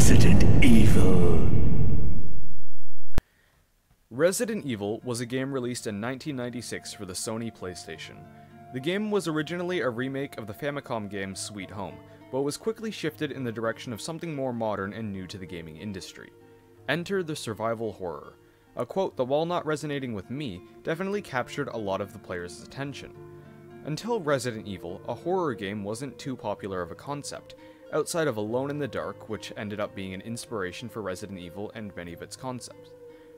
Resident Evil. Resident Evil was a game released in 1996 for the Sony PlayStation. The game was originally a remake of the Famicom game Sweet Home, but was quickly shifted in the direction of something more modern and new to the gaming industry. Enter the survival horror. A quote that, while not resonating with me, definitely captured a lot of the players' attention. Until Resident Evil, a horror game wasn't too popular of a concept, outside of Alone in the Dark, which ended up being an inspiration for Resident Evil and many of its concepts.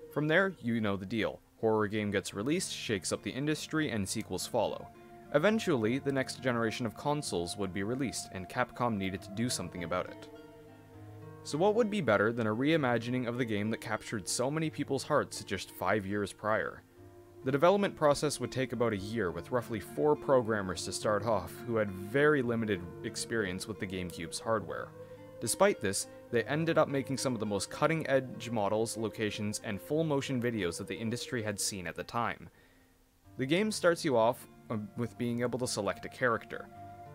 From there, you know the deal. Horror game gets released, shakes up the industry, and sequels follow. Eventually, the next generation of consoles would be released, and Capcom needed to do something about it. So what would be better than a reimagining of the game that captured so many people's hearts just 5 years prior? The development process would take about a year, with roughly 4 programmers to start off who had very limited experience with the GameCube's hardware. Despite this, they ended up making some of the most cutting-edge models, locations, and full-motion videos that the industry had seen at the time. The game starts you off with being able to select a character.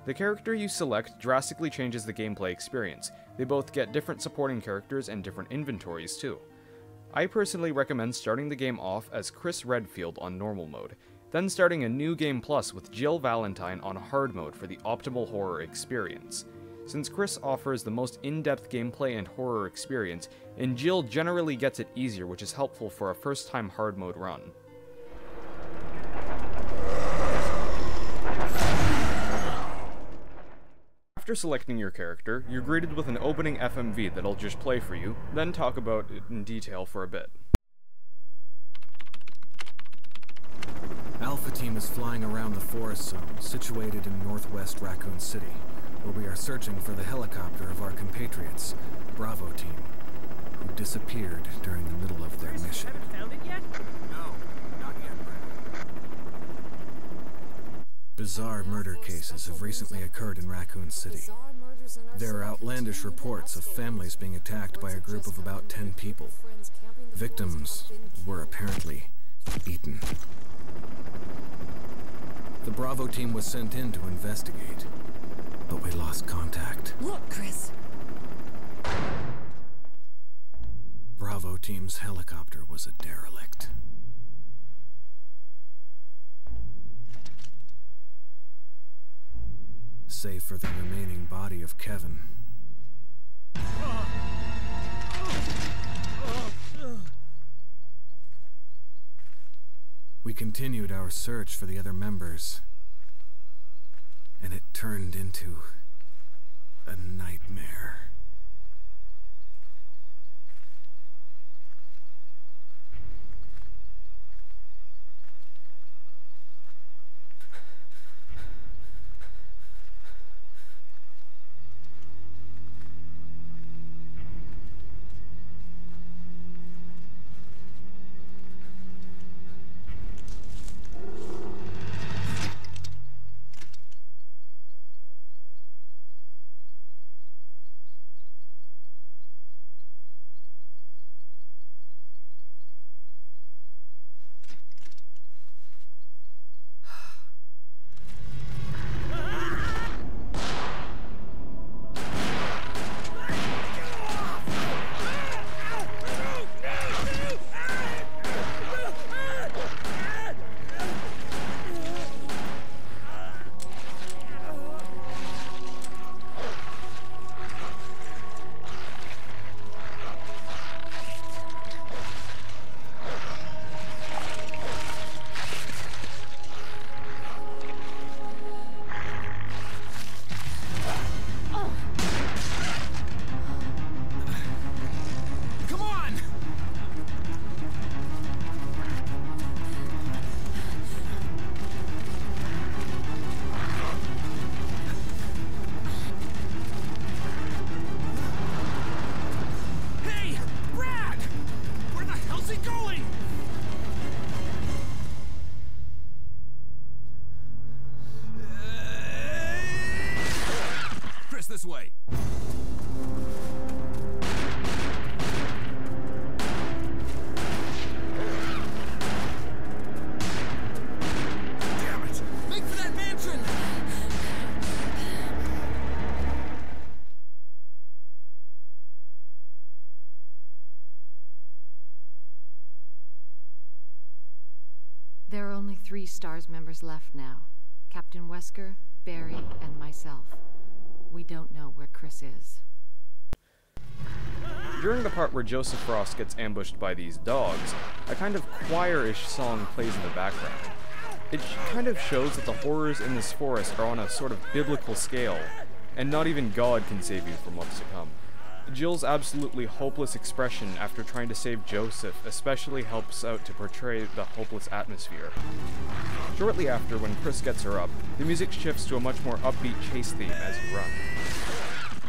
The character you select drastically changes the gameplay experience. They both get different supporting characters and different inventories too. I personally recommend starting the game off as Chris Redfield on normal mode, then starting a new game plus with Jill Valentine on hard mode for the optimal horror experience. Since Chris offers the most in-depth gameplay and horror experience, and Jill generally gets it easier, which is helpful for a first-time hard mode run. After selecting your character, you're greeted with an opening FMV that'll just play for you, then talk about it in detail for a bit. Alpha Team is flying around the forest zone, situated in northwest Raccoon City, where we are searching for the helicopter of our compatriots, Bravo Team, who disappeared during the middle of their mission. Haven't found it yet? No, not yet, Brad. Bizarre murder cases have recently occurred in Raccoon City. There are outlandish reports of families being attacked by a group of about 10 people. Victims were apparently eaten. The Bravo Team was sent in to investigate, but we lost contact. Look, Chris! Bravo Team's helicopter was a derelict. Save for the remaining body of Kevin. We continued our search for the other members, and it turned into a nightmare. There are only 3 STARS members left now. Captain Wesker, Barry, and myself. We don't know where Chris is. During the part where Joseph Frost gets ambushed by these dogs, a kind of choir-ish song plays in the background. It kind of shows that the horrors in this forest are on a sort of biblical scale, and not even God can save you from what's to come. Jill's absolutely hopeless expression after trying to save Joseph especially helps out to portray the hopeless atmosphere. Shortly after, when Chris gets her up, the music shifts to a much more upbeat chase theme as you run.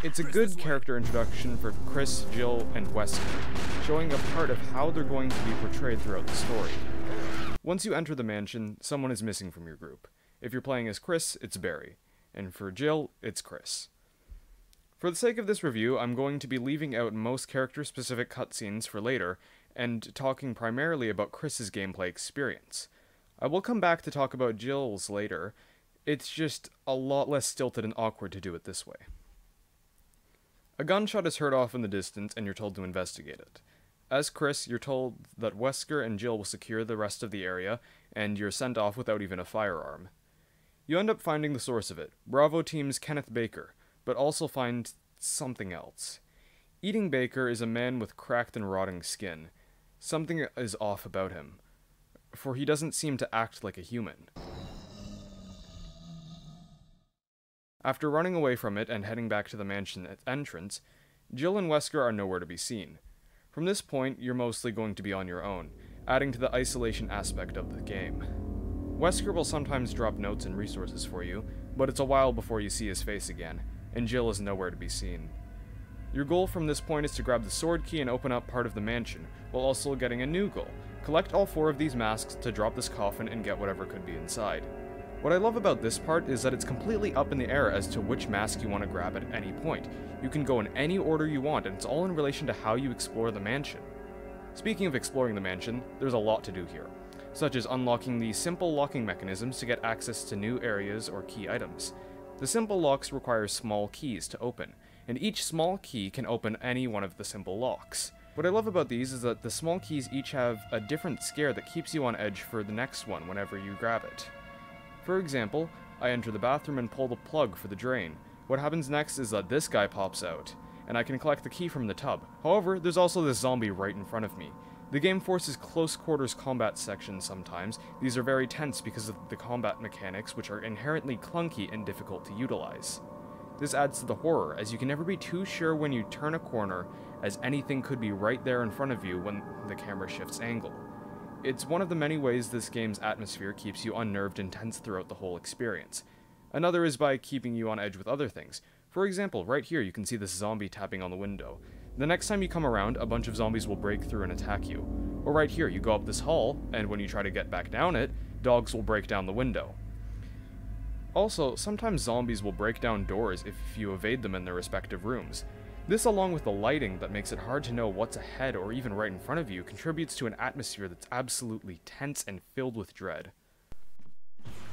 It's a good character introduction for Chris, Jill, and Wesker, showing a part of how they're going to be portrayed throughout the story. Once you enter the mansion, someone is missing from your group. If you're playing as Chris, it's Barry, and for Jill, it's Chris. For the sake of this review, I'm going to be leaving out most character-specific cutscenes for later, and talking primarily about Chris's gameplay experience. I will come back to talk about Jill's later. It's just a lot less stilted and awkward to do it this way. A gunshot is heard off in the distance, and you're told to investigate it. As Chris, you're told that Wesker and Jill will secure the rest of the area, and you're sent off without even a firearm. You end up finding the source of it, Bravo Team's Kenneth Baker, but also find something else. Eating Baker is a man with cracked and rotting skin. Something is off about him, for he doesn't seem to act like a human. After running away from it and heading back to the mansion entrance, Jill and Wesker are nowhere to be seen. From this point, you're mostly going to be on your own, adding to the isolation aspect of the game. Wesker will sometimes drop notes and resources for you, but it's a while before you see his face again, and Jill is nowhere to be seen. Your goal from this point is to grab the sword key and open up part of the mansion, while also getting a new goal. Collect all 4 of these masks to drop this coffin and get whatever could be inside. What I love about this part is that it's completely up in the air as to which mask you want to grab at any point. You can go in any order you want, and it's all in relation to how you explore the mansion. Speaking of exploring the mansion, there's a lot to do here, such as unlocking the simple locking mechanisms to get access to new areas or key items. The simple locks require small keys to open, and each small key can open any one of the simple locks. What I love about these is that the small keys each have a different scare that keeps you on edge for the next one whenever you grab it. For example, I enter the bathroom and pull the plug for the drain. What happens next is that this guy pops out, and I can collect the key from the tub. However, there's also this zombie right in front of me. The game forces close quarters combat sections sometimes. These are very tense because of the combat mechanics, which are inherently clunky and difficult to utilize. This adds to the horror, as you can never be too sure when you turn a corner, as anything could be right there in front of you when the camera shifts angle. It's one of the many ways this game's atmosphere keeps you unnerved and tense throughout the whole experience. Another is by keeping you on edge with other things. For example, right here you can see this zombie tapping on the window. The next time you come around, a bunch of zombies will break through and attack you. Or right here, you go up this hall, and when you try to get back down it, dogs will break down the window. Also, sometimes zombies will break down doors if you evade them in their respective rooms. This, along with the lighting that makes it hard to know what's ahead or even right in front of you, contributes to an atmosphere that's absolutely tense and filled with dread.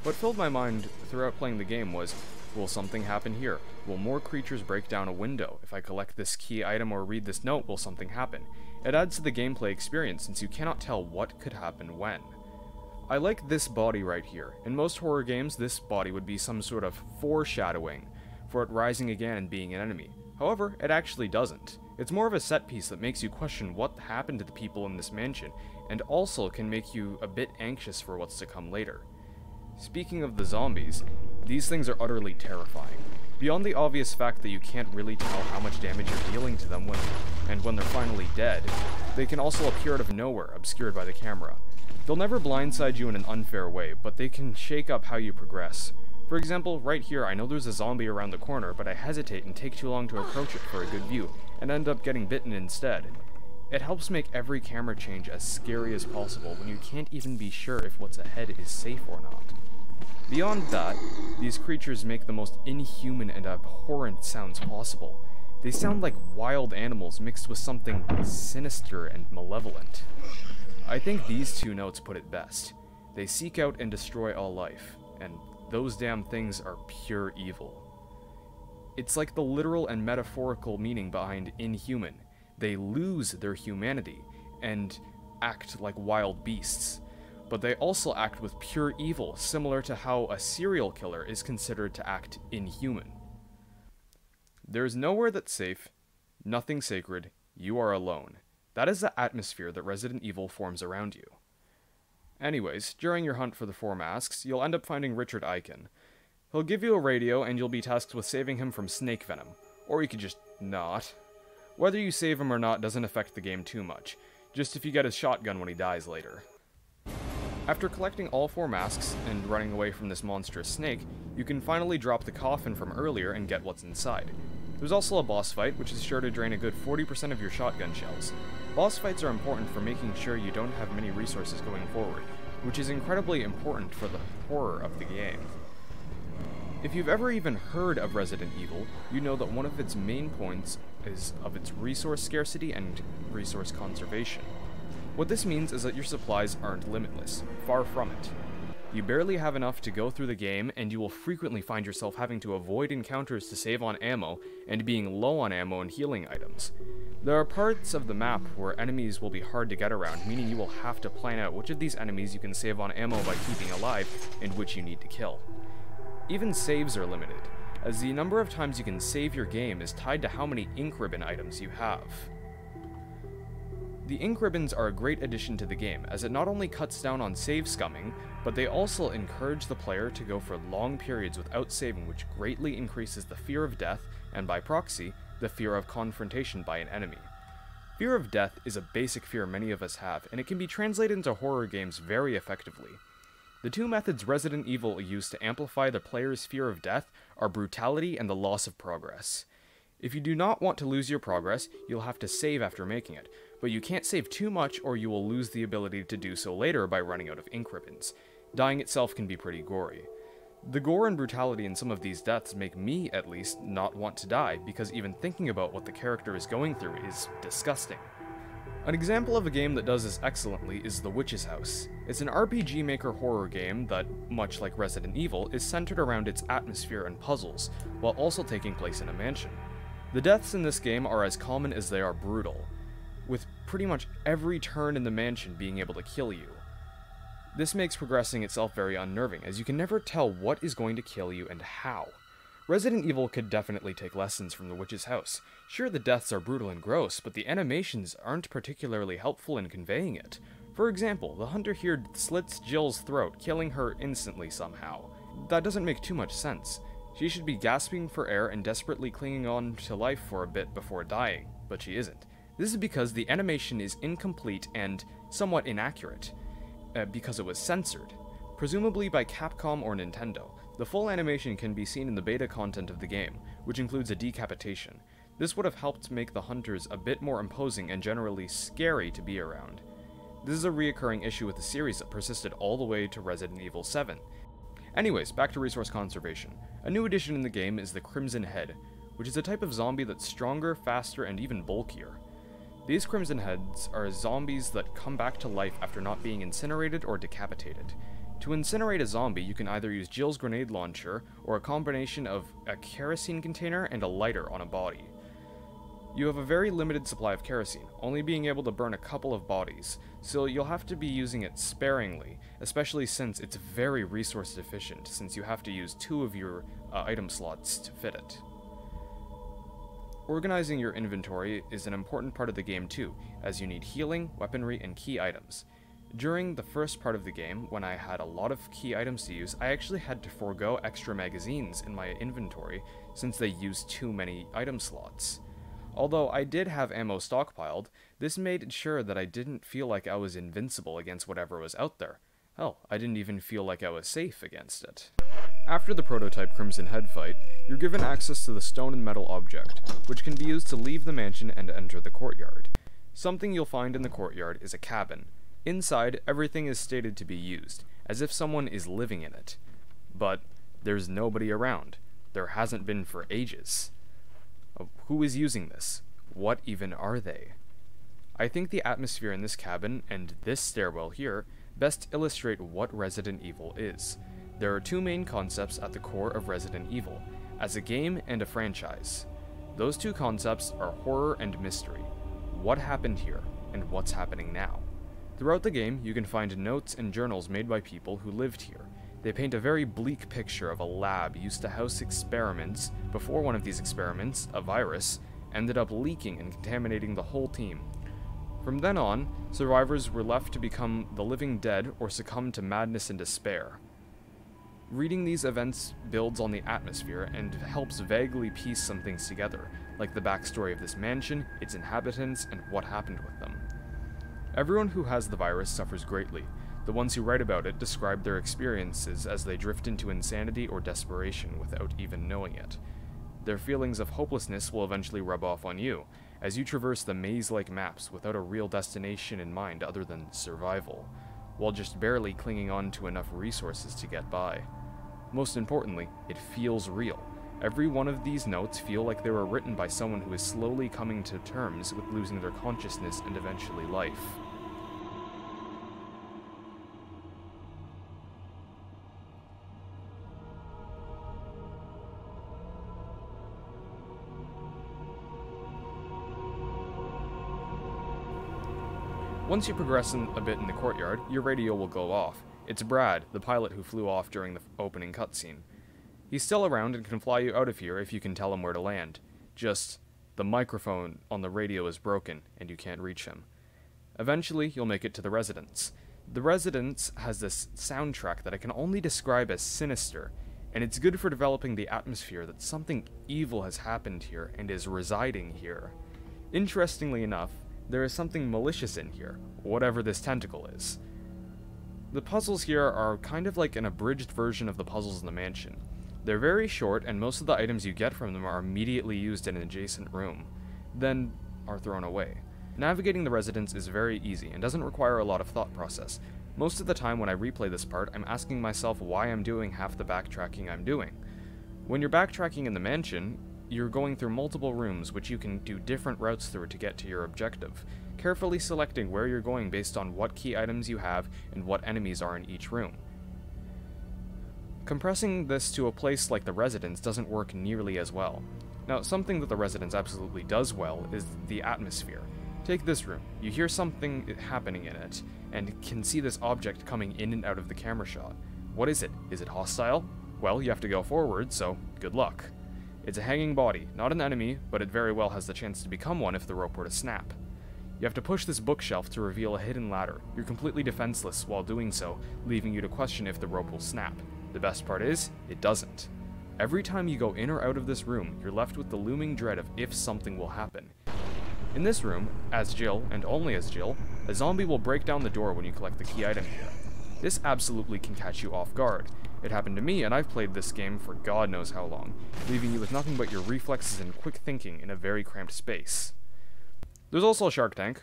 What filled my mind throughout playing the game was, will something happen here? Will more creatures break down a window? If I collect this key item or read this note, will something happen? It adds to the gameplay experience since you cannot tell what could happen when. I like this body right here. In most horror games, this body would be some sort of foreshadowing for it rising again and being an enemy. However, it actually doesn't. It's more of a set piece that makes you question what happened to the people in this mansion, and also can make you a bit anxious for what's to come later. Speaking of the zombies, these things are utterly terrifying. Beyond the obvious fact that you can't really tell how much damage you're dealing to them when they're finally dead, they can also appear out of nowhere, obscured by the camera. They'll never blindside you in an unfair way, but they can shake up how you progress. For example, right here, I know there's a zombie around the corner, but I hesitate and take too long to approach it for a good view, and end up getting bitten instead. It helps make every camera change as scary as possible when you can't even be sure if what's ahead is safe or not. Beyond that, these creatures make the most inhuman and abhorrent sounds possible. They sound like wild animals mixed with something sinister and malevolent. I think these 2 notes put it best. They seek out and destroy all life, and those damn things are pure evil. It's like the literal and metaphorical meaning behind inhuman. They lose their humanity and act like wild beasts. but they also act with pure evil, similar to how a serial killer is considered to act inhuman. There is nowhere that's safe, nothing sacred, you are alone. That is the atmosphere that Resident Evil forms around you. Anyways, during your hunt for the 4 masks, you'll end up finding Richard Eichen. He'll give you a radio and you'll be tasked with saving him from snake venom. Or you could just not. Whether you save him or not doesn't affect the game too much, just if you get his shotgun when he dies later. After collecting all 4 masks and running away from this monstrous snake, you can finally drop the coffin from earlier and get what's inside. There's also a boss fight, which is sure to drain a good 40% of your shotgun shells. Boss fights are important for making sure you don't have many resources going forward, which is incredibly important for the horror of the game. If you've ever even heard of Resident Evil, you know that one of its main points is of its resource scarcity and resource conservation. What this means is that your supplies aren't limitless, far from it. You barely have enough to go through the game, and you will frequently find yourself having to avoid encounters to save on ammo, and being low on ammo and healing items. There are parts of the map where enemies will be hard to get around, meaning you will have to plan out which of these enemies you can save on ammo by keeping alive, and which you need to kill. Even saves are limited, as the number of times you can save your game is tied to how many ink ribbon items you have. The ink ribbons are a great addition to the game, as it not only cuts down on save scumming, but they also encourage the player to go for long periods without saving, which greatly increases the fear of death, and by proxy, the fear of confrontation by an enemy. Fear of death is a basic fear many of us have, and it can be translated into horror games very effectively. The 2 methods Resident Evil used to amplify the player's fear of death are brutality and the loss of progress. If you do not want to lose your progress, you'll have to save after making it, but you can't save too much or you will lose the ability to do so later by running out of ink ribbons. Dying itself can be pretty gory. The gore and brutality in some of these deaths make me, at least, not want to die, because even thinking about what the character is going through is disgusting. An example of a game that does this excellently is The Witch's House. It's an RPG Maker horror game that, much like Resident Evil, is centered around its atmosphere and puzzles, while also taking place in a mansion. The deaths in this game are as common as they are brutal, with pretty much every turn in the mansion being able to kill you. This makes progressing itself very unnerving, as you can never tell what is going to kill you and how. Resident Evil could definitely take lessons from The Witch's House. Sure, the deaths are brutal and gross, but the animations aren't particularly helpful in conveying it. For example, the hunter here slits Jill's throat, killing her instantly somehow. That doesn't make too much sense. She should be gasping for air and desperately clinging on to life for a bit before dying, but she isn't. This is because the animation is incomplete and somewhat inaccurate, because it was censored, presumably by Capcom or Nintendo. The full animation can be seen in the beta content of the game, which includes a decapitation. This would have helped make the hunters a bit more imposing and generally scary to be around. This is a reoccurring issue with the series that persisted all the way to Resident Evil 7. Anyways, back to resource conservation. A new addition in the game is the Crimson Head, which is a type of zombie that's stronger, faster, and even bulkier. These Crimson Heads are zombies that come back to life after not being incinerated or decapitated. To incinerate a zombie, you can either use Jill's grenade launcher, or a combination of a kerosene container and a lighter on a body. You have a very limited supply of kerosene, only being able to burn a couple of bodies, so you'll have to be using it sparingly, especially since it's very resource efficient, since you have to use 2 of your item slots to fit it. Organizing your inventory is an important part of the game too, as you need healing, weaponry, and key items. During the first part of the game, when I had a lot of key items to use, I actually had to forego extra magazines in my inventory since they used too many item slots. Although I did have ammo stockpiled, this made sure that I didn't feel like I was invincible against whatever was out there. Hell, I didn't even feel like I was safe against it. After the prototype Crimson Head fight, you're given access to the stone and metal object, which can be used to leave the mansion and enter the courtyard. Something you'll find in the courtyard is a cabin. Inside, everything is stated to be used, as if someone is living in it. But there's nobody around. There hasn't been for ages. Who is using this? What even are they? I think the atmosphere in this cabin, and this stairwell here, best illustrate what Resident Evil is. There are 2 main concepts at the core of Resident Evil, as a game and a franchise. Those 2 concepts are horror and mystery. What happened here, and what's happening now? Throughout the game, you can find notes and journals made by people who lived here. They paint a very bleak picture of a lab used to house experiments before one of these experiments, a virus, ended up leaking and contaminating the whole team. From then on, survivors were left to become the living dead or succumb to madness and despair. Reading these events builds on the atmosphere and helps vaguely piece some things together, like the backstory of this mansion, its inhabitants, and what happened with them. Everyone who has the virus suffers greatly. The ones who write about it describe their experiences as they drift into insanity or desperation without even knowing it. Their feelings of hopelessness will eventually rub off on you, as you traverse the maze-like maps without a real destination in mind other than survival, while just barely clinging on to enough resources to get by. Most importantly, it feels real. Every one of these notes feel like they were written by someone who is slowly coming to terms with losing their consciousness and eventually life. Once you progress a bit in the courtyard, your radio will go off. It's Brad, the pilot who flew off during the opening cutscene. He's still around and can fly you out of here if you can tell him where to land. Just, the microphone on the radio is broken, and you can't reach him. Eventually, you'll make it to the residence. The residence has this soundtrack that I can only describe as sinister, and it's good for developing the atmosphere that something evil has happened here and is residing here. Interestingly enough, there is something malicious in here, whatever this tentacle is. The puzzles here are kind of like an abridged version of the puzzles in the mansion. They're very short, and most of the items you get from them are immediately used in an adjacent room, then are thrown away. Navigating the residence is very easy, and doesn't require a lot of thought process. Most of the time when I replay this part, I'm asking myself why I'm doing half the backtracking I'm doing. When you're backtracking in the mansion, you're going through multiple rooms which you can do different routes through to get to your objective, carefully selecting where you're going based on what key items you have and what enemies are in each room. Compressing this to a place like the residence doesn't work nearly as well. Now, something that the residence absolutely does well is the atmosphere. Take this room. You hear something happening in it, and can see this object coming in and out of the camera shot. What is it? Is it hostile? Well, you have to go forward, so good luck. It's a hanging body, not an enemy, but it very well has the chance to become one if the rope were to snap. You have to push this bookshelf to reveal a hidden ladder. You're completely defenseless while doing so, leaving you to question if the rope will snap. The best part is, it doesn't. Every time you go in or out of this room, you're left with the looming dread of if something will happen. In this room, as Jill, and only as Jill, a zombie will break down the door when you collect the key item here. This absolutely can catch you off guard. It happened to me, and I've played this game for God knows how long, leaving you with nothing but your reflexes and quick thinking in a very cramped space. There's also a shark tank.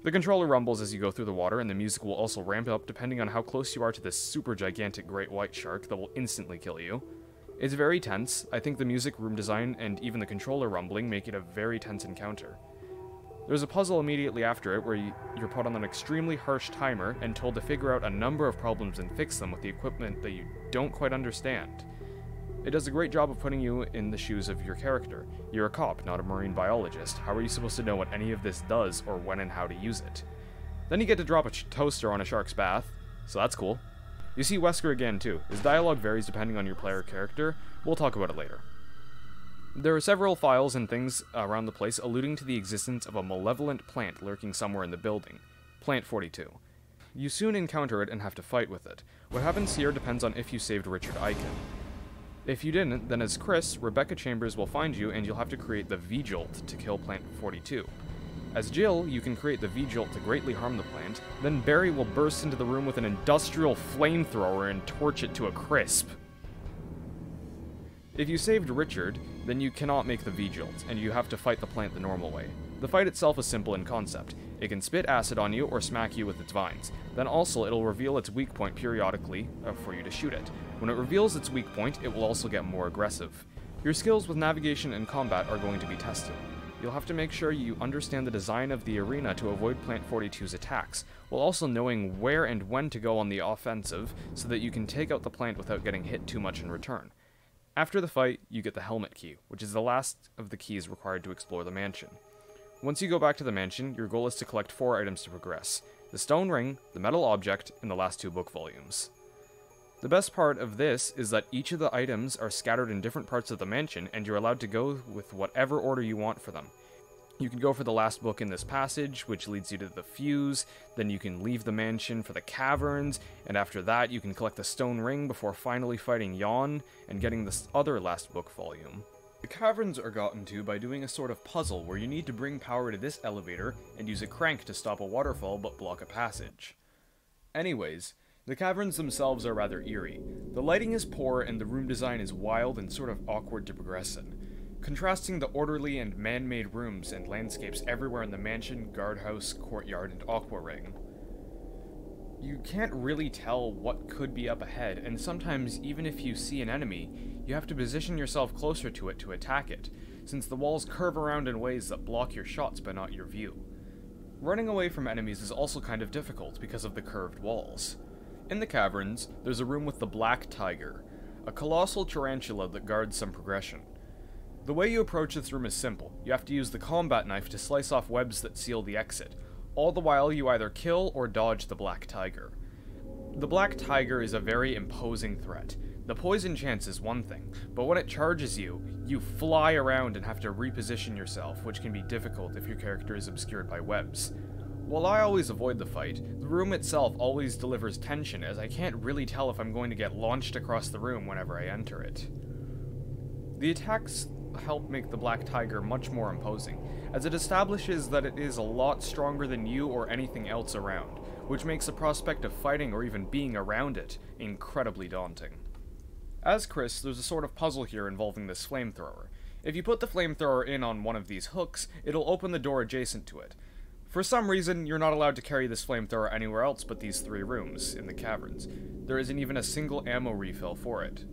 The controller rumbles as you go through the water, and the music will also ramp up depending on how close you are to this super gigantic great white shark that will instantly kill you. It's very tense. I think the music, room design, and even the controller rumbling make it a very tense encounter. There's a puzzle immediately after it where you're put on an extremely harsh timer and told to figure out a number of problems and fix them with the equipment that you don't quite understand. It does a great job of putting you in the shoes of your character. You're a cop, not a marine biologist. How are you supposed to know what any of this does or when and how to use it? Then you get to drop a toaster on a shark's bath, so that's cool. You see Wesker again too. His dialogue varies depending on your player character. We'll talk about it later. There are several files and things around the place alluding to the existence of a malevolent plant lurking somewhere in the building. Plant 42. You soon encounter it and have to fight with it. What happens here depends on if you saved Richard Eichen. If you didn't, then as Chris, Rebecca Chambers will find you and you'll have to create the V-Jolt to kill Plant 42. As Jill, you can create the V-Jolt to greatly harm the plant, then Barry will burst into the room with an industrial flamethrower and torch it to a crisp. If you saved Richard, then you cannot make the V-Jolt, and you have to fight the plant the normal way. The fight itself is simple in concept. It can spit acid on you or smack you with its vines. Then also it'll reveal its weak point periodically for you to shoot it. When it reveals its weak point, it will also get more aggressive. Your skills with navigation and combat are going to be tested. You'll have to make sure you understand the design of the arena to avoid Plant 42's attacks, while also knowing where and when to go on the offensive so that you can take out the plant without getting hit too much in return. After the fight, you get the helmet key, which is the last of the keys required to explore the mansion. Once you go back to the mansion, your goal is to collect 4 items to progress. the stone ring, the metal object, and the last 2 book volumes. The best part of this is that each of the items are scattered in different parts of the mansion, and you're allowed to go with whatever order you want for them. You can go for the last book in this passage, which leads you to the fuse, then you can leave the mansion for the caverns, and after that you can collect the stone ring before finally fighting Yawn and getting this other last book volume. The caverns are gotten to by doing a sort of puzzle where you need to bring power to this elevator and use a crank to stop a waterfall but block a passage. Anyways, the caverns themselves are rather eerie. The lighting is poor and the room design is wild and sort of awkward to progress in, contrasting the orderly and man-made rooms and landscapes everywhere in the mansion, guardhouse, courtyard, and aqua ring. You can't really tell what could be up ahead, and sometimes even if you see an enemy, you have to position yourself closer to it to attack it, since the walls curve around in ways that block your shots but not your view. Running away from enemies is also kind of difficult because of the curved walls. In the caverns, there's a room with the Black Tiger, a colossal tarantula that guards some progression. The way you approach this room is simple. You have to use the combat knife to slice off webs that seal the exit. All the while, you either kill or dodge the Black Tiger. The Black Tiger is a very imposing threat. The poison chance is one thing, but when it charges you, you fly around and have to reposition yourself, which can be difficult if your character is obscured by webs. While I always avoid the fight, the room itself always delivers tension, as I can't really tell if I'm going to get launched across the room whenever I enter it. The attacks help make the Black Tiger much more imposing, as it establishes that it is a lot stronger than you or anything else around, which makes the prospect of fighting or even being around it incredibly daunting. As Chris, there's a sort of puzzle here involving this flamethrower. If you put the flamethrower in on one of these hooks, it'll open the door adjacent to it. For some reason, you're not allowed to carry this flamethrower anywhere else but these 3 rooms in the caverns. There isn't even a single ammo refill for it.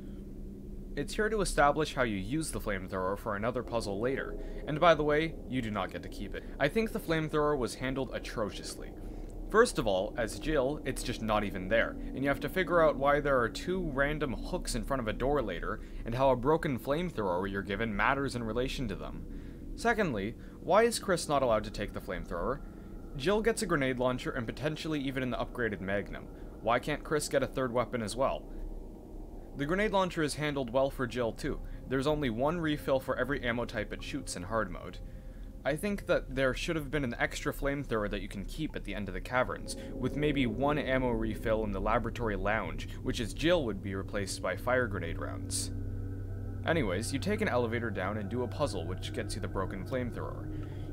It's here to establish how you use the flamethrower for another puzzle later, and by the way, you do not get to keep it. I think the flamethrower was handled atrociously. First of all, as Jill, it's just not even there, and you have to figure out why there are 2 random hooks in front of a door later, and how a broken flamethrower you're given matters in relation to them. Secondly, why is Chris not allowed to take the flamethrower? Jill gets a grenade launcher and potentially even an upgraded Magnum. Why can't Chris get a 3rd weapon as well? The grenade launcher is handled well for Jill too. There's only 1 refill for every ammo type it shoots in hard mode. I think that there should have been an extra flamethrower that you can keep at the end of the caverns, with maybe 1 ammo refill in the laboratory lounge, which as Jill would be replaced by fire grenade rounds. Anyways, you take an elevator down and do a puzzle which gets you the broken flamethrower.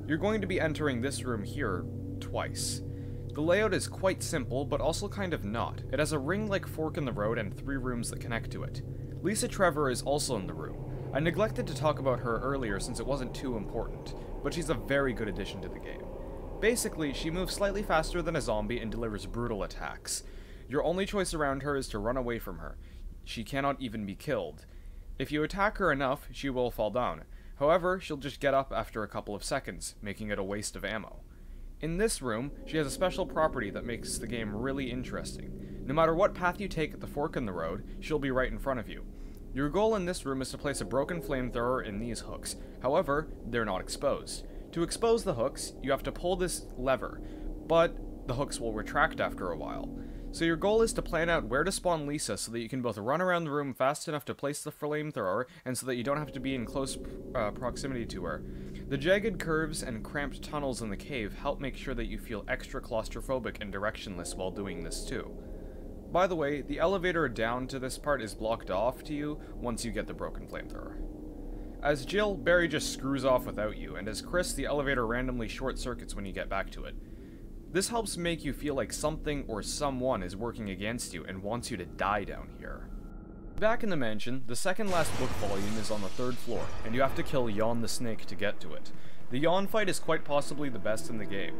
You're going to be entering this room here twice. The layout is quite simple, but also kind of not. It has a ring-like fork in the road and 3 rooms that connect to it. Lisa Trevor is also in the room. I neglected to talk about her earlier since it wasn't too important, but she's a very good addition to the game. Basically, she moves slightly faster than a zombie and delivers brutal attacks. Your only choice around her is to run away from her. She cannot even be killed. If you attack her enough, she will fall down. However, she'll just get up after a couple of seconds, making it a waste of ammo. In this room, she has a special property that makes the game really interesting. No matter what path you take at the fork in the road, she'll be right in front of you. Your goal in this room is to place a broken flamethrower in these hooks. However, they're not exposed. To expose the hooks, you have to pull this lever, but the hooks will retract after a while. So your goal is to plan out where to spawn Lisa so that you can both run around the room fast enough to place the flamethrower, and so that you don't have to be in close proximity to her. The jagged curves and cramped tunnels in the cave help make sure that you feel extra claustrophobic and directionless while doing this too. By the way, the elevator down to this part is blocked off to you once you get the broken flamethrower. As Jill, Barry just screws off without you, and as Chris, the elevator randomly short-circuits when you get back to it. This helps make you feel like something or someone is working against you and wants you to die down here. Back in the mansion, the second last book volume is on the 3rd floor, and you have to kill Yawn the Snake to get to it. The Yawn fight is quite possibly the best in the game.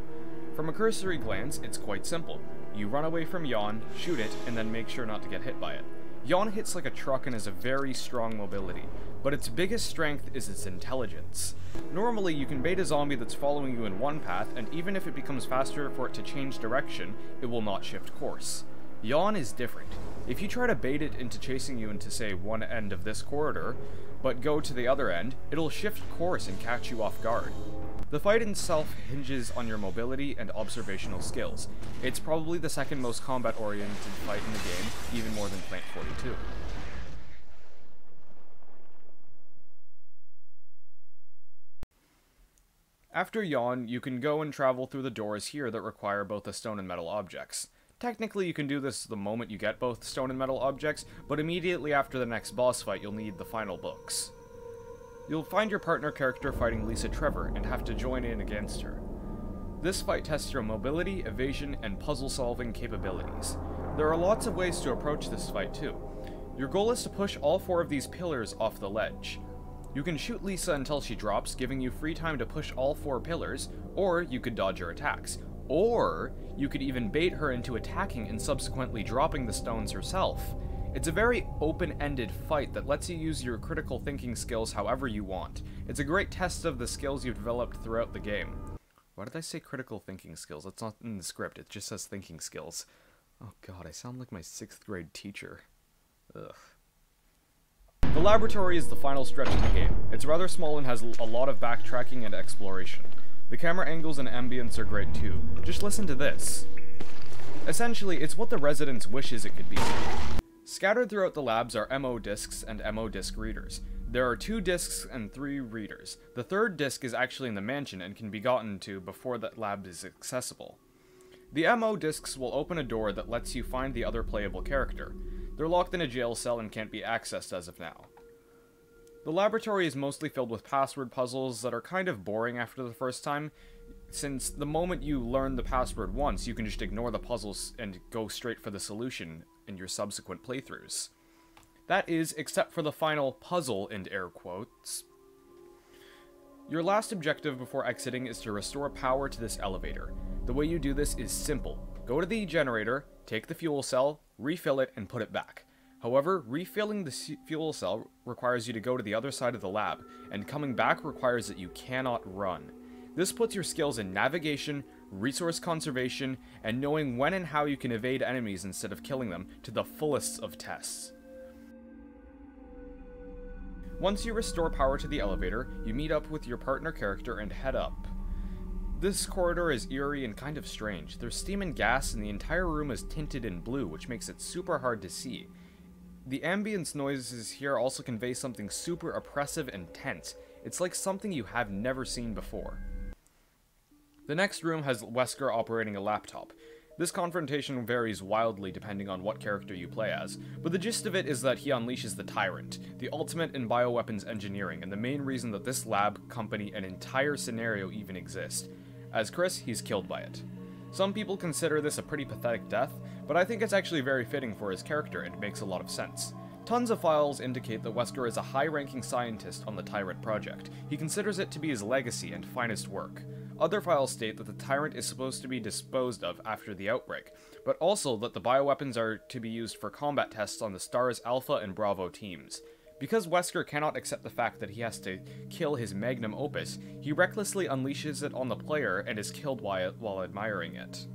From a cursory glance, it's quite simple. You run away from Yawn, shoot it, and then make sure not to get hit by it. Yawn hits like a truck and has a very strong mobility, but its biggest strength is its intelligence. Normally, you can bait a zombie that's following you in one path, and even if it becomes faster for it to change direction, it will not shift course. Yawn is different. If you try to bait it into chasing you into, say, one end of this corridor, but go to the other end, it'll shift course and catch you off guard. The fight itself hinges on your mobility and observational skills. It's probably the second most combat-oriented fight in the game, even more than Plant 42. After Yawn, you can go and travel through the doors here that require both the stone and metal objects. Technically, you can do this the moment you get both stone and metal objects, but immediately after the next boss fight, you'll need the final books. You'll find your partner character fighting Lisa Trevor, and have to join in against her. This fight tests your mobility, evasion, and puzzle-solving capabilities. There are lots of ways to approach this fight, too. Your goal is to push all 4 of these pillars off the ledge. You can shoot Lisa until she drops, giving you free time to push all 4 pillars, or you could dodge her attacks. Or you could even bait her into attacking and subsequently dropping the stones herself. It's a very open-ended fight that lets you use your critical thinking skills however you want. It's a great test of the skills you've developed throughout the game. Why did I say critical thinking skills? That's not in the script, it just says thinking skills. Oh god, I sound like my 6th grade teacher. Ugh. The laboratory is the final stretch of the game. It's rather small and has a lot of backtracking and exploration. The camera angles and ambience are great too. Just listen to this. Essentially, it's what the residents wishes it could be. Scattered throughout the labs are MO discs and MO disc readers. There are 2 discs and 3 readers. The 3rd disc is actually in the mansion and can be gotten to before that lab is accessible. The MO discs will open a door that lets you find the other playable character. They're locked in a jail cell and can't be accessed as of now. The laboratory is mostly filled with password puzzles that are kind of boring after the first time, since the moment you learn the password once, you can just ignore the puzzles and go straight for the solution in your subsequent playthroughs. That is, except for the final puzzle, in air quotes. Your last objective before exiting is to restore power to this elevator. The way you do this is simple. Go to the generator, take the fuel cell, refill it, and put it back. However, refilling the fuel cell requires you to go to the other side of the lab, and coming back requires that you cannot run. This puts your skills in navigation, resource conservation, and knowing when and how you can evade enemies instead of killing them to the fullest of tests. Once you restore power to the elevator, you meet up with your partner character and head up. This corridor is eerie and kind of strange. There's steam and gas, and the entire room is tinted in blue, which makes it super hard to see. The ambience noises here also convey something super oppressive and tense. It's like something you have never seen before. The next room has Wesker operating a laptop. This confrontation varies wildly depending on what character you play as, but the gist of it is that he unleashes the Tyrant, the ultimate in bioweapons engineering, and the main reason that this lab, company, and entire scenario even exist. As Chris, he's killed by it. Some people consider this a pretty pathetic death, but I think it's actually very fitting for his character and makes a lot of sense. Tons of files indicate that Wesker is a high-ranking scientist on the Tyrant project. He considers it to be his legacy and finest work. Other files state that the Tyrant is supposed to be disposed of after the outbreak, but also that the bioweapons are to be used for combat tests on the STARS Alpha and Bravo teams. Because Wesker cannot accept the fact that he has to kill his magnum opus, he recklessly unleashes it on the player and is killed while admiring it.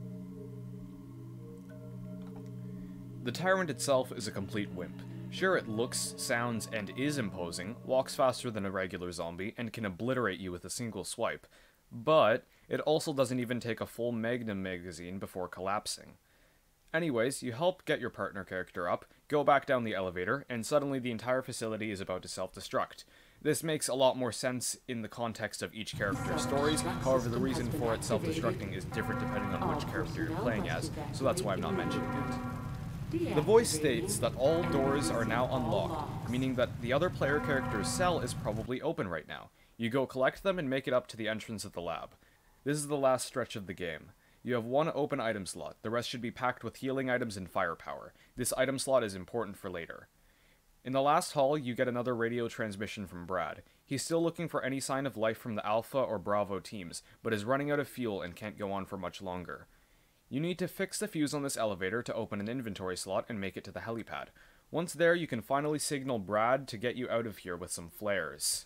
The Tyrant itself is a complete wimp. Sure, it looks, sounds, and is imposing, walks faster than a regular zombie, and can obliterate you with a single swipe, but it also doesn't even take a full magnum magazine before collapsing. Anyways, you help get your partner character up, go back down the elevator, and suddenly the entire facility is about to self-destruct. This makes a lot more sense in the context of each character's stories, however the reason for it self-destructing is different depending on which character you're playing as, so that's why I'm not mentioning it. The voice states that all doors are now unlocked, meaning that the other player character's cell is probably open right now. You go collect them and make it up to the entrance of the lab. This is the last stretch of the game. You have one open item slot, the rest should be packed with healing items and firepower. This item slot is important for later. In the last hall, you get another radio transmission from Brad. He's still looking for any sign of life from the Alpha or Bravo teams, but is running out of fuel and can't go on for much longer. You need to fix the fuse on this elevator to open an inventory slot and make it to the helipad. Once there, you can finally signal Brad to get you out of here with some flares.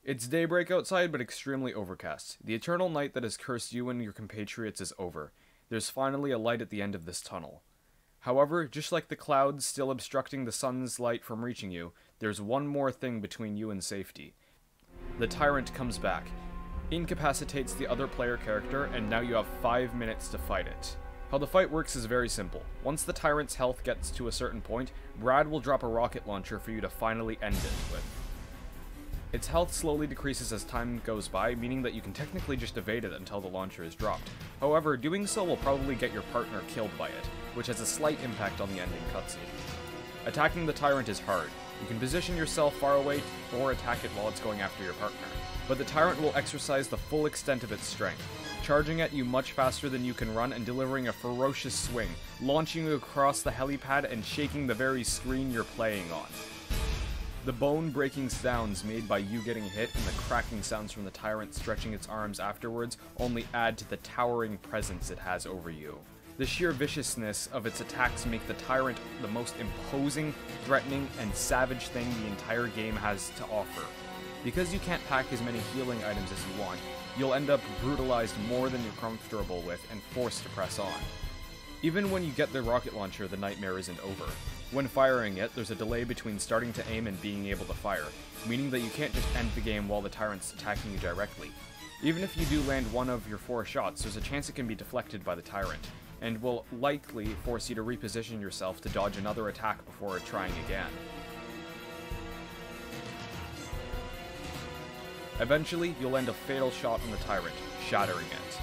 It's daybreak outside, but extremely overcast. The eternal night that has cursed you and your compatriots is over. There's finally a light at the end of this tunnel. However, just like the clouds still obstructing the sun's light from reaching you, there's one more thing between you and safety. The Tyrant comes back. incapacitates the other player character, and now you have 5 minutes to fight it. How the fight works is very simple. Once the Tyrant's health gets to a certain point, Brad will drop a rocket launcher for you to finally end it with. Its health slowly decreases as time goes by, meaning that you can technically just evade it until the launcher is dropped. However, doing so will probably get your partner killed by it, which has a slight impact on the ending cutscene. Attacking the Tyrant is hard. You can position yourself far away or attack it while it's going after your partner. But the Tyrant will exercise the full extent of its strength, charging at you much faster than you can run and delivering a ferocious swing, launching you across the helipad and shaking the very screen you're playing on. The bone-breaking sounds made by you getting hit and the cracking sounds from the Tyrant stretching its arms afterwards only add to the towering presence it has over you. The sheer viciousness of its attacks make the Tyrant the most imposing, threatening, and savage thing the entire game has to offer. Because you can't pack as many healing items as you want, you'll end up brutalized more than you're comfortable with and forced to press on. Even when you get the rocket launcher, the nightmare isn't over. When firing it, there's a delay between starting to aim and being able to fire, meaning that you can't just end the game while the Tyrant's attacking you directly. Even if you do land one of your 4 shots, there's a chance it can be deflected by the Tyrant, and will likely force you to reposition yourself to dodge another attack before trying again. Eventually, you'll land a fatal shot on the Tyrant, shattering it.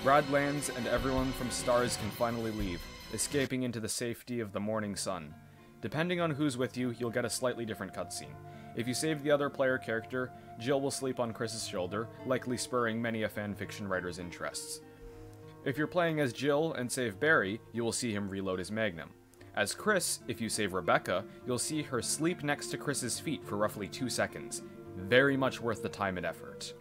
Brad lands, and everyone from Stars can finally leave, escaping into the safety of the morning sun. Depending on who's with you, you'll get a slightly different cutscene. If you save the other player character, Jill will sleep on Chris's shoulder, likely spurring many a fanfiction writer's interests. If you're playing as Jill and save Barry, you will see him reload his magnum. As Chris, if you save Rebecca, you'll see her sleep next to Chris's feet for roughly 2 seconds. Very much worth the time and effort.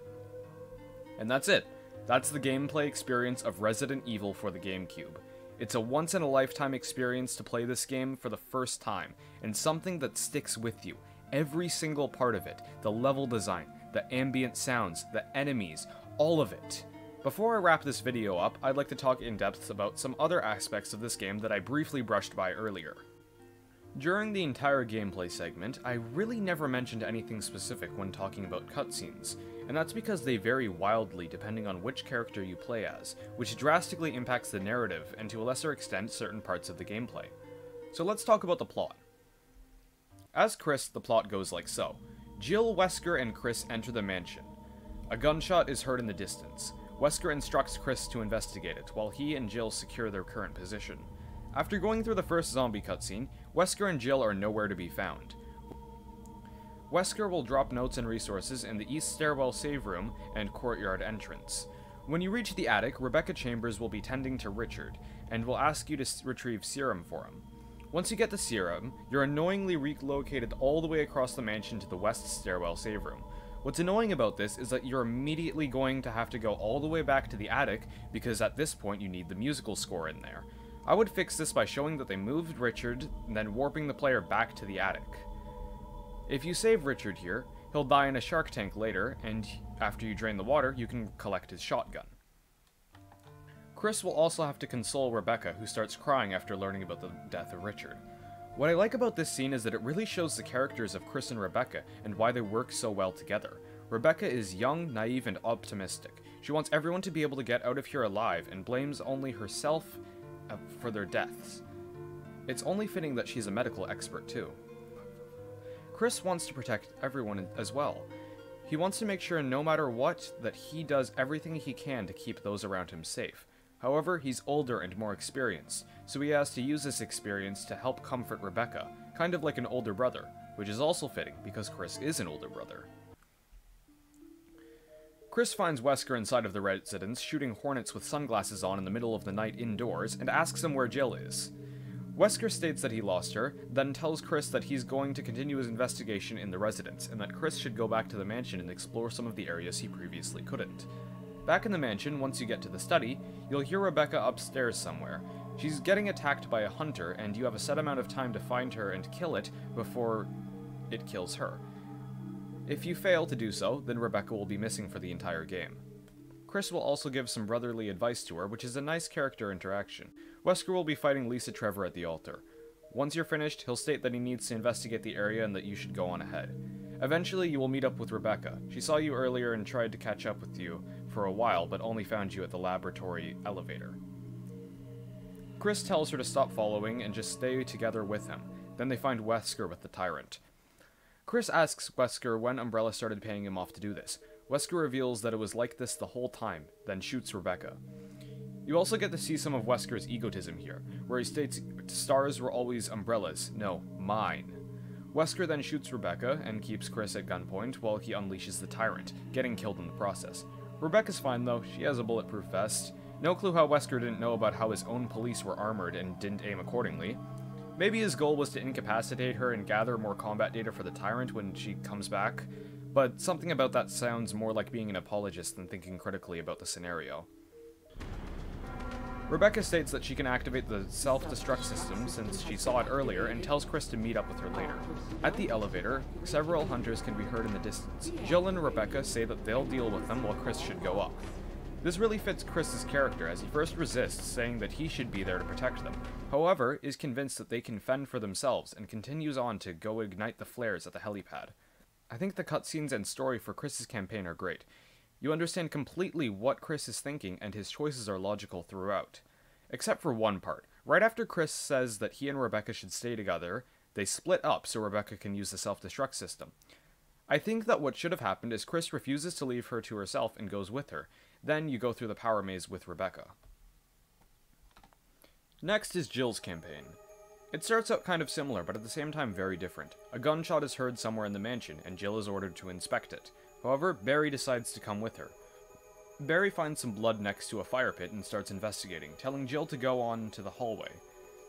And that's it. That's the gameplay experience of Resident Evil for the GameCube. It's a once-in-a-lifetime experience to play this game for the first time, and something that sticks with you. Every single part of it, the level design, the ambient sounds, the enemies, all of it. Before I wrap this video up, I'd like to talk in depth about some other aspects of this game that I briefly brushed by earlier. During the entire gameplay segment, I really never mentioned anything specific when talking about cutscenes, and that's because they vary wildly depending on which character you play as, which drastically impacts the narrative and to a lesser extent certain parts of the gameplay. So let's talk about the plot. As Chris, the plot goes like so. Jill, Wesker, and Chris enter the mansion. A gunshot is heard in the distance. Wesker instructs Chris to investigate it, while he and Jill secure their current position. After going through the first zombie cutscene, Wesker and Jill are nowhere to be found. Wesker will drop notes and resources in the East Stairwell save room and Courtyard entrance. When you reach the attic, Rebecca Chambers will be tending to Richard, and will ask you to retrieve serum for him. Once you get the serum, you're annoyingly relocated all the way across the mansion to the West Stairwell save room. What's annoying about this is that you're immediately going to have to go all the way back to the attic, because at this point you need the musical score in there. I would fix this by showing that they moved Richard, and then warping the player back to the attic. If you save Richard here, he'll die in a shark tank later, and after you drain the water, you can collect his shotgun. Chris will also have to console Rebecca, who starts crying after learning about the death of Richard. What I like about this scene is that it really shows the characters of Chris and Rebecca, and why they work so well together. Rebecca is young, naive, and optimistic. She wants everyone to be able to get out of here alive, and blames only herself for their deaths. It's only fitting that she's a medical expert too. Chris wants to protect everyone as well. He wants to make sure no matter what that he does everything he can to keep those around him safe. However, he's older and more experienced, so he has to use this experience to help comfort Rebecca, kind of like an older brother, which is also fitting because Chris is an older brother. Chris finds Wesker inside of the residence shooting hornets with sunglasses on in the middle of the night indoors and asks him where Jill is. Wesker states that he lost her, then tells Chris that he's going to continue his investigation in the residence and that Chris should go back to the mansion and explore some of the areas he previously couldn't. Back in the mansion, once you get to the study, you'll hear Rebecca upstairs somewhere. She's getting attacked by a hunter, and you have a set amount of time to find her and kill it before it kills her. If you fail to do so, then Rebecca will be missing for the entire game. Chris will also give some brotherly advice to her, which is a nice character interaction. Wesker will be fighting Lisa Trevor at the altar. Once you're finished, he'll state that he needs to investigate the area and that you should go on ahead. Eventually, you will meet up with Rebecca. She saw you earlier and tried to catch up with you for a while, but only found you at the laboratory elevator. Chris tells her to stop following and just stay together with him. Then they find Wesker with the Tyrant. Chris asks Wesker when Umbrella started paying him off to do this. Wesker reveals that it was like this the whole time, then shoots Rebecca. You also get to see some of Wesker's egotism here, where he states stars were always Umbrella's, no, mine. Wesker then shoots Rebecca and keeps Chris at gunpoint while he unleashes the Tyrant, getting killed in the process. Rebecca's fine though, she has a bulletproof vest. No clue how Wesker didn't know about how his own police were armored and didn't aim accordingly. Maybe his goal was to incapacitate her and gather more combat data for the Tyrant when she comes back, but something about that sounds more like being an apologist than thinking critically about the scenario. Rebecca states that she can activate the self-destruct system since she saw it earlier and tells Chris to meet up with her later. At the elevator, several hunters can be heard in the distance. Jill and Rebecca say that they'll deal with them while Chris should go up. This really fits Chris's character as he first resists, saying that he should be there to protect them, however is convinced that they can fend for themselves and continues on to go ignite the flares at the helipad. I think the cutscenes and story for Chris's campaign are great. You understand completely what Chris is thinking, and his choices are logical throughout. Except for one part. Right after Chris says that he and Rebecca should stay together, they split up so Rebecca can use the self-destruct system. I think that what should have happened is Chris refuses to leave her to herself and goes with her. Then you go through the power maze with Rebecca. Next is Jill's campaign. It starts out kind of similar, but at the same time very different. A gunshot is heard somewhere in the mansion, and Jill is ordered to inspect it. However, Barry decides to come with her. Barry finds some blood next to a fire pit and starts investigating, telling Jill to go on to the hallway.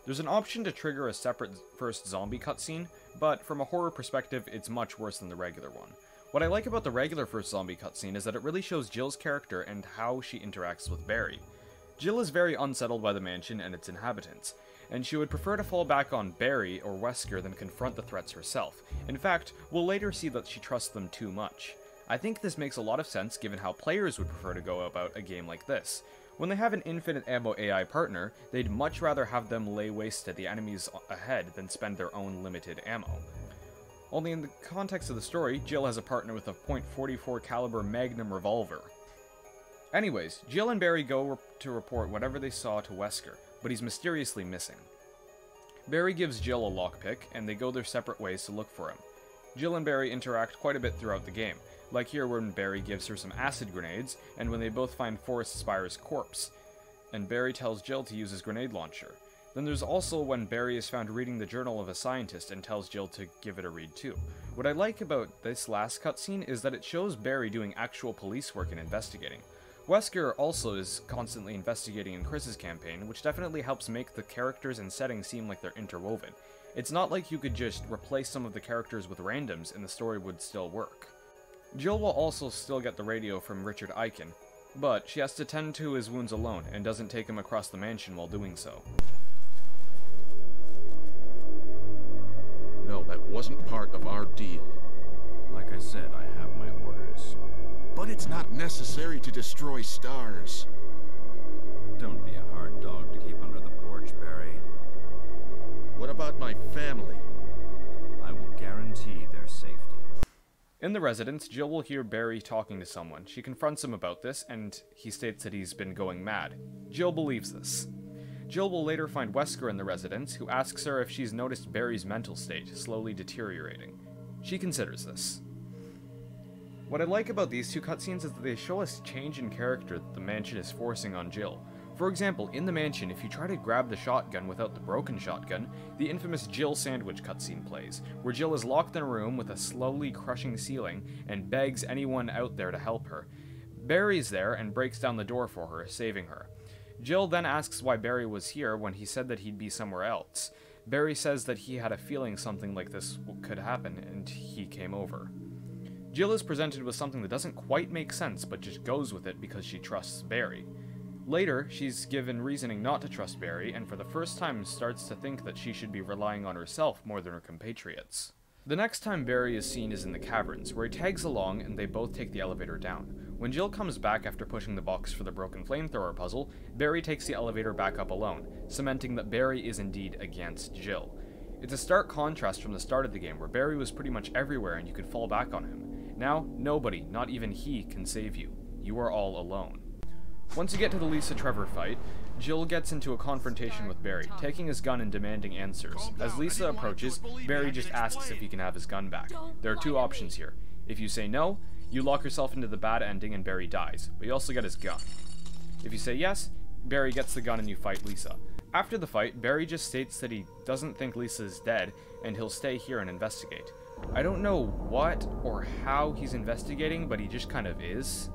There's an option to trigger a separate first zombie cutscene, but from a horror perspective, it's much worse than the regular one. What I like about the regular first zombie cutscene is that it really shows Jill's character and how she interacts with Barry. Jill is very unsettled by the mansion and its inhabitants, and she would prefer to fall back on Barry or Wesker than confront the threats herself. In fact, we'll later see that she trusts them too much. I think this makes a lot of sense given how players would prefer to go about a game like this. When they have an infinite ammo AI partner, they'd much rather have them lay waste to the enemies ahead than spend their own limited ammo. Only in the context of the story, Jill has a partner with a .44 caliber Magnum revolver. Anyways, Jill and Barry go to report whatever they saw to Wesker, but he's mysteriously missing. Barry gives Jill a lockpick, and they go their separate ways to look for him. Jill and Barry interact quite a bit throughout the game, like here when Barry gives her some acid grenades, and when they both find Forrest Spire's corpse, and Barry tells Jill to use his grenade launcher. Then there's also when Barry is found reading the journal of a scientist and tells Jill to give it a read too. What I like about this last cutscene is that it shows Barry doing actual police work and investigating. Wesker also is constantly investigating in Chris's campaign, which definitely helps make the characters and settings seem like they're interwoven. It's not like you could just replace some of the characters with randoms and the story would still work. Jill will also still get the radio from Richard Eichen, but she has to tend to his wounds alone and doesn't take him across the mansion while doing so. No, that wasn't part of our deal. Like I said, I have my orders. But it's not necessary to destroy stars. Don't be a hard dog to keep under the porch, Barry. What about my family? I will guarantee their safety. In the residence, Jill will hear Barry talking to someone. She confronts him about this, and he states that he's been going mad. Jill believes this. Jill will later find Wesker in the residence, who asks her if she's noticed Barry's mental state slowly deteriorating. She considers this. What I like about these two cutscenes is that they show us change in character that the mansion is forcing on Jill. For example, in the mansion, if you try to grab the shotgun without the broken shotgun, the infamous Jill sandwich cutscene plays, where Jill is locked in a room with a slowly crushing ceiling and begs anyone out there to help her. Barry's there and breaks down the door for her, saving her. Jill then asks why Barry was here when he said that he'd be somewhere else. Barry says that he had a feeling something like this could happen, and he came over. Jill is presented with something that doesn't quite make sense, but just goes with it because she trusts Barry. Later, she's given reasoning not to trust Barry, and for the first time starts to think that she should be relying on herself more than her compatriots. The next time Barry is seen is in the Caverns, where he tags along and they both take the elevator down. When Jill comes back after pushing the box for the broken flamethrower puzzle, Barry takes the elevator back up alone, cementing that Barry is indeed against Jill. It's a stark contrast from the start of the game, where Barry was pretty much everywhere and you could fall back on him. Now, nobody, not even he, can save you. You are all alone. Once you get to the Lisa Trevor fight, Jill gets into a confrontation with Barry, taking his gun and demanding answers. As Lisa approaches, Barry just asks if he can have his gun back. There are two options here. If you say no, you lock yourself into the bad ending and Barry dies, but you also get his gun. If you say yes, Barry gets the gun and you fight Lisa. After the fight, Barry just states that he doesn't think Lisa is dead, and he'll stay here and investigate. I don't know what or how he's investigating, but he just kind of is.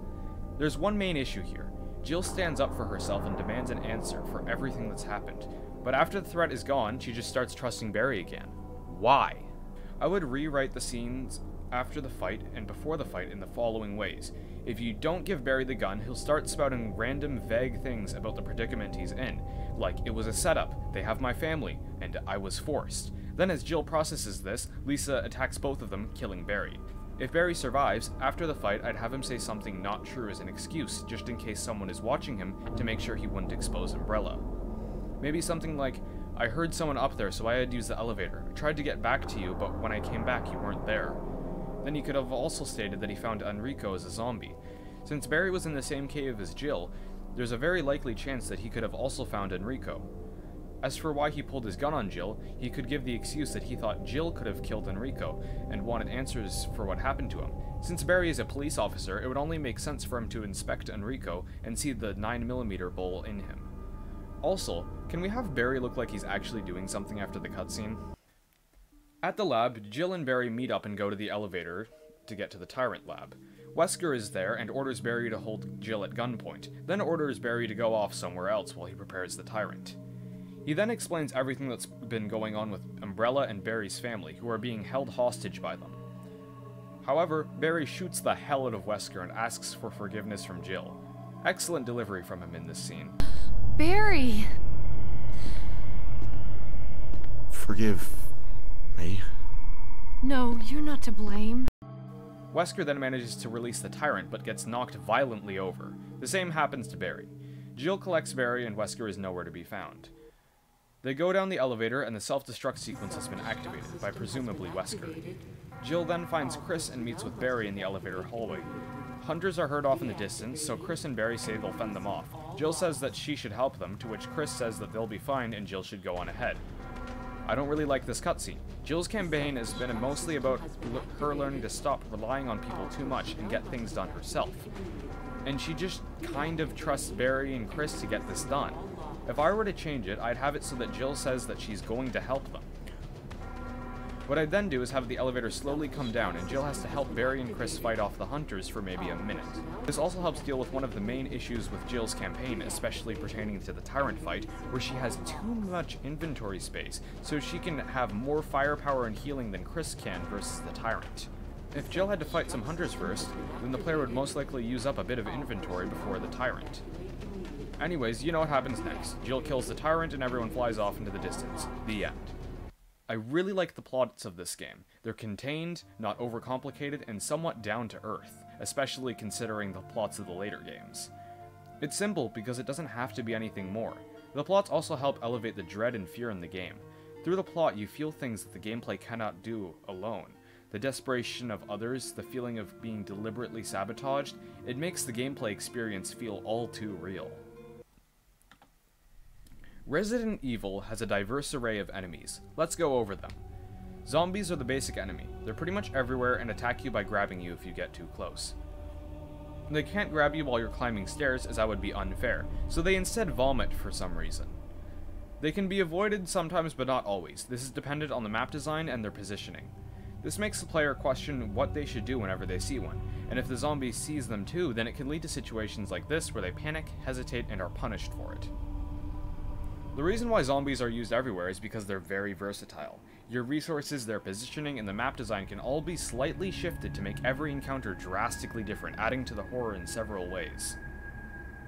There's one main issue here. Jill stands up for herself and demands an answer for everything that's happened. But after the threat is gone, she just starts trusting Barry again. Why? I would rewrite the scenes after the fight and before the fight in the following ways. If you don't give Barry the gun, he'll start spouting random vague things about the predicament he's in, like it was a setup, they have my family, and I was forced. Then as Jill processes this, Lisa attacks both of them, killing Barry. If Barry survives, after the fight I'd have him say something not true as an excuse, just in case someone is watching him to make sure he wouldn't expose Umbrella. Maybe something like, I heard someone up there so I had to use the elevator. I tried to get back to you, but when I came back you weren't there. Then he could have also stated that he found Enrico as a zombie. Since Barry was in the same cave as Jill, there's a very likely chance that he could have also found Enrico. As for why he pulled his gun on Jill, he could give the excuse that he thought Jill could have killed Enrico, and wanted answers for what happened to him. Since Barry is a police officer, it would only make sense for him to inspect Enrico and see the 9mm bowl in him. Also, can we have Barry look like he's actually doing something after the cutscene? At the lab, Jill and Barry meet up and go to the elevator to get to the Tyrant lab. Wesker is there and orders Barry to hold Jill at gunpoint, then orders Barry to go off somewhere else while he prepares the Tyrant. He then explains everything that's been going on with Umbrella and Barry's family, who are being held hostage by them. However, Barry shoots the hell out of Wesker and asks for forgiveness from Jill. Excellent delivery from him in this scene. Barry! Forgive me. No, you're not to blame. Wesker then manages to release the Tyrant, but gets knocked violently over. The same happens to Barry. Jill collects Barry and Wesker is nowhere to be found. They go down the elevator and the self-destruct sequence has been activated by presumably Wesker. Jill then finds Chris and meets with Barry in the elevator hallway. Hunters are heard off in the distance, so Chris and Barry say they'll fend them off. Jill says that she should help them, to which Chris says that they'll be fine and Jill should go on ahead. I don't really like this cutscene. Jill's campaign has been mostly about her learning to stop relying on people too much and get things done herself. And she just kind of trusts Barry and Chris to get this done. If I were to change it, I'd have it so that Jill says that she's going to help them. What I'd then do is have the elevator slowly come down, and Jill has to help Barry and Chris fight off the hunters for maybe a minute. This also helps deal with one of the main issues with Jill's campaign, especially pertaining to the Tyrant fight, where she has too much inventory space, so she can have more firepower and healing than Chris can versus the Tyrant. If Jill had to fight some hunters first, then the player would most likely use up a bit of inventory before the Tyrant. Anyways, you know what happens next. Jill kills the Tyrant and everyone flies off into the distance. The end. I really like the plots of this game. They're contained, not overcomplicated, and somewhat down to earth, especially considering the plots of the later games. It's simple because it doesn't have to be anything more. The plots also help elevate the dread and fear in the game. Through the plot, you feel things that the gameplay cannot do alone. The desperation of others, the feeling of being deliberately sabotaged, it makes the gameplay experience feel all too real. Resident Evil has a diverse array of enemies. Let's go over them. Zombies are the basic enemy. They're pretty much everywhere and attack you by grabbing you if you get too close. They can't grab you while you're climbing stairs, as that would be unfair, so they instead vomit for some reason. They can be avoided sometimes but not always. This is dependent on the map design and their positioning. This makes the player question what they should do whenever they see one, and if the zombie sees them too, then it can lead to situations like this where they panic, hesitate, and are punished for it. The reason why zombies are used everywhere is because they're very versatile. Your resources, their positioning, and the map design can all be slightly shifted to make every encounter drastically different, adding to the horror in several ways.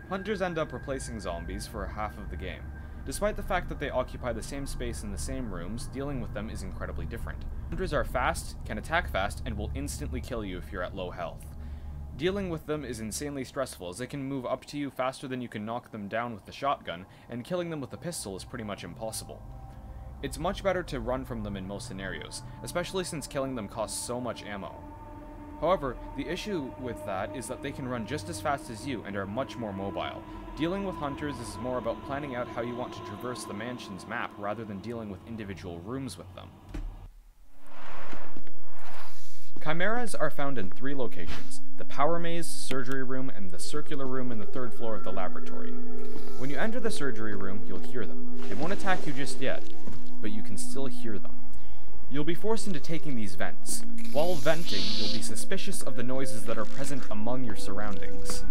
Hunters end up replacing zombies for half of the game. Despite the fact that they occupy the same space in the same rooms, dealing with them is incredibly different. Hunters are fast, can attack fast, and will instantly kill you if you're at low health. Dealing with them is insanely stressful, as they can move up to you faster than you can knock them down with the shotgun, and killing them with a pistol is pretty much impossible. It's much better to run from them in most scenarios, especially since killing them costs so much ammo. However, the issue with that is that they can run just as fast as you and are much more mobile. Dealing with hunters is more about planning out how you want to traverse the mansion's map rather than dealing with individual rooms with them. Chimeras are found in 3 locations: the power maze, surgery room, and the circular room in the 3rd floor of the laboratory. When you enter the surgery room, you'll hear them. They won't attack you just yet, but you can still hear them. You'll be forced into taking these vents. While venting, you'll be suspicious of the noises that are present among your surroundings.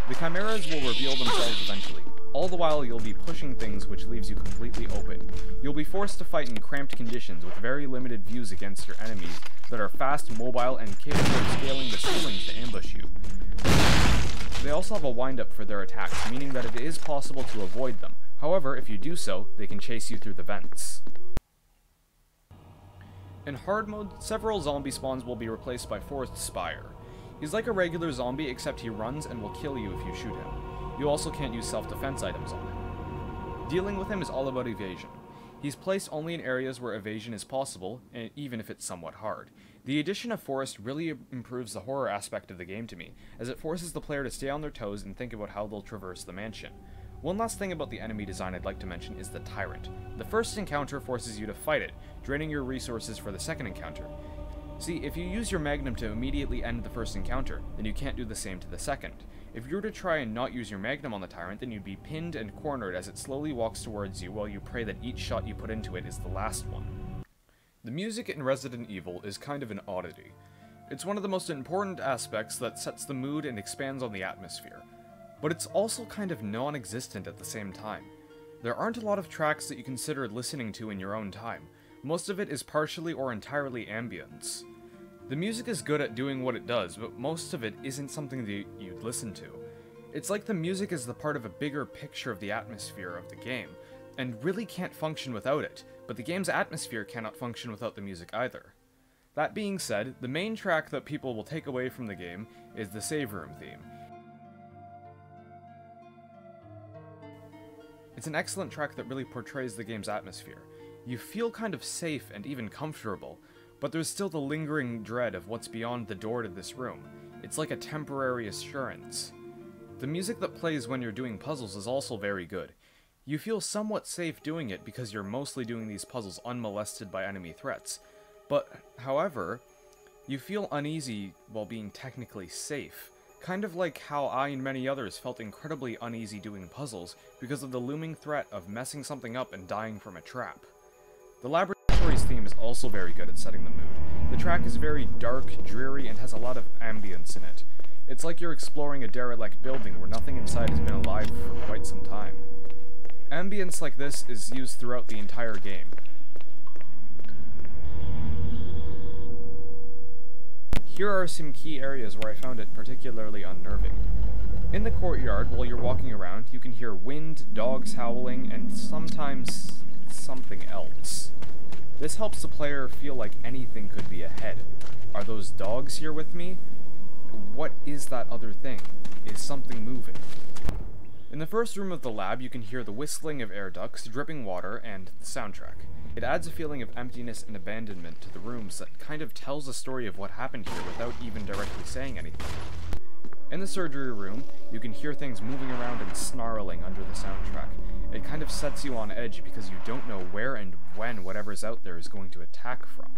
The chimeras will reveal themselves eventually. All the while, you'll be pushing things, which leaves you completely open. You'll be forced to fight in cramped conditions with very limited views against your enemies that are fast, mobile, and capable of scaling the ceilings to ambush you. They also have a wind-up for their attacks, meaning that it is possible to avoid them. However, if you do so, they can chase you through the vents. In hard mode, several zombie spawns will be replaced by Forest Spire. He's like a regular zombie, except he runs and will kill you if you shoot him. You also can't use self-defense items on him. Dealing with him is all about evasion. He's placed only in areas where evasion is possible, even if it's somewhat hard. The addition of Forest really improves the horror aspect of the game to me, as it forces the player to stay on their toes and think about how they'll traverse the mansion. One last thing about the enemy design I'd like to mention is the Tyrant. The first encounter forces you to fight it, draining your resources for the second encounter. See, if you use your Magnum to immediately end the first encounter, then you can't do the same to the second. If you were to try and not use your Magnum on the Tyrant, then you'd be pinned and cornered as it slowly walks towards you while you pray that each shot you put into it is the last one. The music in Resident Evil is kind of an oddity. It's one of the most important aspects that sets the mood and expands on the atmosphere. But it's also kind of non-existent at the same time. There aren't a lot of tracks that you consider listening to in your own time. Most of it is partially or entirely ambience. The music is good at doing what it does, but most of it isn't something that you'd listen to. It's like the music is the part of a bigger picture of the atmosphere of the game, and really can't function without it, but the game's atmosphere cannot function without the music either. That being said, the main track that people will take away from the game is the save room theme. It's an excellent track that really portrays the game's atmosphere. You feel kind of safe and even comfortable, but there's still the lingering dread of what's beyond the door to this room. It's like a temporary assurance. The music that plays when you're doing puzzles is also very good. You feel somewhat safe doing it because you're mostly doing these puzzles unmolested by enemy threats. But, however, you feel uneasy while being technically safe. Kind of like how I and many others felt incredibly uneasy doing puzzles because of the looming threat of messing something up and dying from a trap. The laboratory's theme is also very good at setting the mood. The track is very dark, dreary, and has a lot of ambience in it. It's like you're exploring a derelict building where nothing inside has been alive for quite some time. Ambience like this is used throughout the entire game. Here are some key areas where I found it particularly unnerving. In the courtyard, while you're walking around, you can hear wind, dogs howling, and sometimes something else. This helps the player feel like anything could be ahead. Are those dogs here with me? What is that other thing? Is something moving? In the first room of the lab, you can hear the whistling of air ducts, dripping water, and the soundtrack. It adds a feeling of emptiness and abandonment to the rooms that kind of tells a story of what happened here without even directly saying anything. In the surgery room, you can hear things moving around and snarling under the soundtrack. It kind of sets you on edge because you don't know where and when whatever's out there is going to attack from.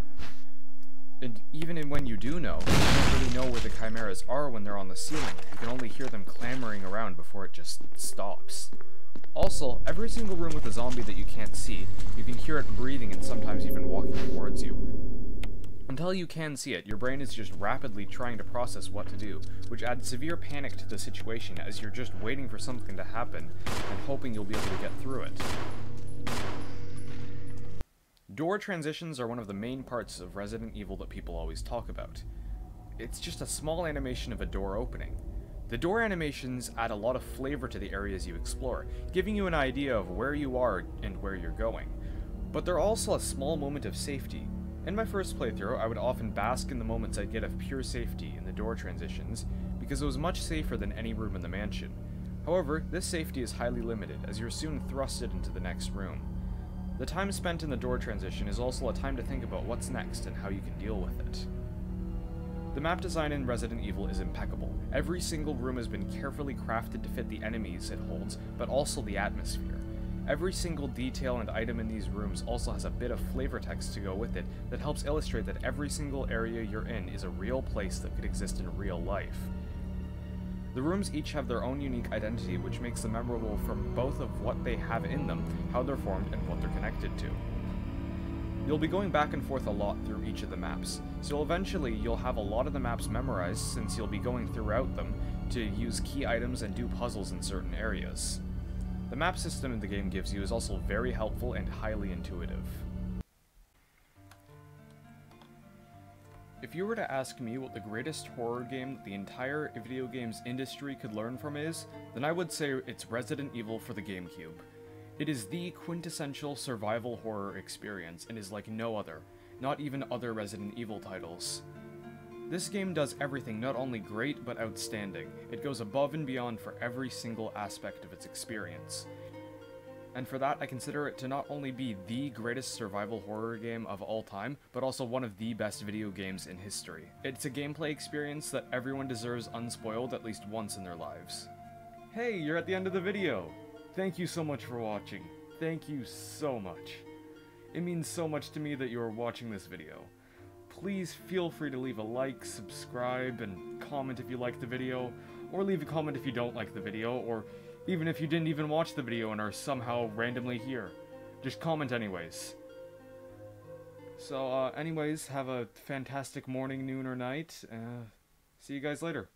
And even when you do know, you don't really know where the chimeras are when they're on the ceiling. You can only hear them clamoring around before it just stops. Also, every single room with a zombie that you can't see, you can hear it breathing and sometimes even walking towards you. Until you can see it, your brain is just rapidly trying to process what to do, which adds severe panic to the situation as you're just waiting for something to happen and hoping you'll be able to get through it. Door transitions are one of the main parts of Resident Evil that people always talk about. It's just a small animation of a door opening. The door animations add a lot of flavor to the areas you explore, giving you an idea of where you are and where you're going. But they're also a small moment of safety. In my first playthrough, I would often bask in the moments I'd get of pure safety in the door transitions, because it was much safer than any room in the mansion. However, this safety is highly limited, as you're soon thrusted into the next room. The time spent in the door transition is also a time to think about what's next and how you can deal with it. The map design in Resident Evil is impeccable. Every single room has been carefully crafted to fit the enemies it holds, but also the atmosphere. Every single detail and item in these rooms also has a bit of flavor text to go with it that helps illustrate that every single area you're in is a real place that could exist in real life. The rooms each have their own unique identity, which makes them memorable from both of what they have in them, how they're formed, and what they're connected to. You'll be going back and forth a lot through each of the maps, so eventually you'll have a lot of the maps memorized since you'll be going throughout them to use key items and do puzzles in certain areas. The map system the game gives you is also very helpful and highly intuitive. If you were to ask me what the greatest horror game that the entire video games industry could learn from is, then I would say it's Resident Evil for the GameCube. It is the quintessential survival horror experience and is like no other, not even other Resident Evil titles. This game does everything not only great but outstanding. It goes above and beyond for every single aspect of its experience. And for that, I consider it to not only be the greatest survival horror game of all time, but also one of the best video games in history. It's a gameplay experience that everyone deserves unspoiled at least once in their lives. Hey, you're at the end of the video! Thank you so much for watching. Thank you so much. It means so much to me that you are watching this video. Please feel free to leave a like, subscribe, and comment if you like the video, or leave a comment if you don't like the video, or even if you didn't even watch the video and are somehow randomly here. Just comment anyways. So, anyways, have a fantastic morning, noon, or night. See you guys later.